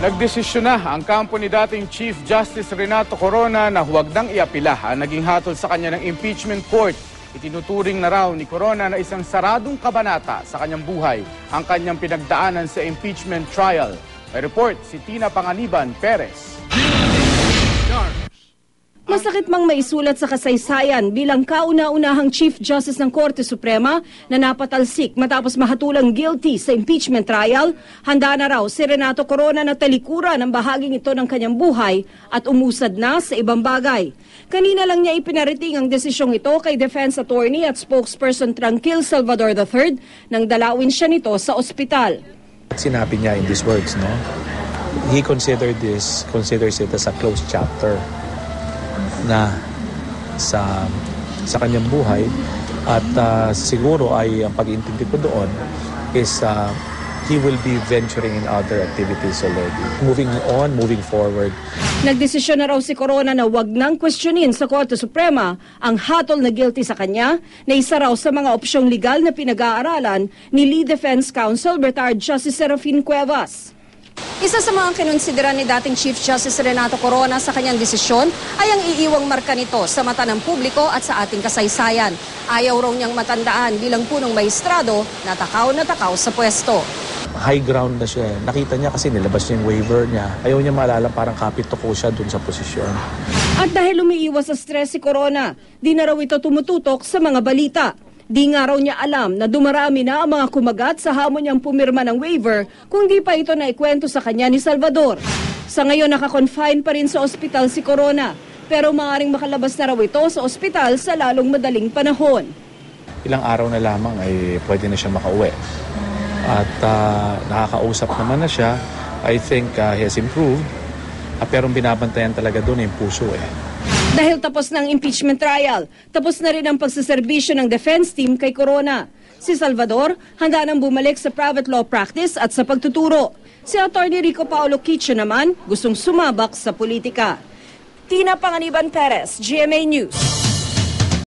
Nagdesisyon na ang kampo ni dating Chief Justice Renato Corona na huwag nang iapila ang naging hatol sa kanya ng impeachment court. Itinuturing na raw ni Corona na isang saradong kabanata sa kanyang buhay ang kanyang pinagdaanan sa impeachment trial. May report si Tina Panganiban Perez. Masakit mang maisulat sa kasaysayan bilang kauna-unahang Chief Justice ng Korte Suprema na napatalsik matapos mahatulang guilty sa impeachment trial, handa na raw si Renato Corona na talikuran ang bahaging ito ng kanyang buhay at umusad na sa ibang bagay. Kanina lang niya ipinarating ang desisyong ito kay defense attorney at spokesperson Tranquil Salvador III nang dalawin siya nito sa ospital. Sinabi niya in these words, no? He considers it as a closed chapter na sa kanyang buhay at siguro ay ang pag-iintindi ko doon is he will be venturing in other activities already. Moving forward. Nagdesisyon na raw si Corona na wag nang questionin sa Korte Suprema ang hatol na guilty sa kanya na isa raw sa mga opsyong legal na pinag-aaralan ni Lead Defense Counsel Retired Justice Serafin Cuevas. Isa sa mga kinonsidera ni dating Chief Justice Renato Corona sa kanyang desisyon ay ang iiwang marka nito sa mata ng publiko at sa ating kasaysayan. Ayaw raw niyang matandaan bilang punong maestrado na takaw sa pwesto. High ground na siya. Nakita niya kasi nilabas niya yung waiver niya. Ayaw niya maalala parang kapito ko siya dun sa posisyon. At dahil umiiwas sa stress si Corona, di na raw ito tumututok sa mga balita. Di nga raw niya alam na dumarami na ang mga kumagat sa hamon niyang pumirma ng waiver kung di pa ito naikwento sa kanya ni Salvador. Sa ngayon nakakonfine pa rin sa ospital si Corona, pero maaaring makalabas na raw ito sa ospital sa lalong madaling panahon. Ilang araw na lamang ay pwede na siya makauwi. At nakakausap naman na siya. I think he has improved. Pero binabantayan talaga doon yung puso Dahil tapos na ang impeachment trial, tapos na rin ang pagsaserbisyo ng defense team kay Corona. Si Salvador, handa nang bumalik sa private law practice at sa pagtuturo. Si Atty. Rico Paulo Quicho naman, gustong sumabak sa politika. Tina Panganiban Perez, GMA News.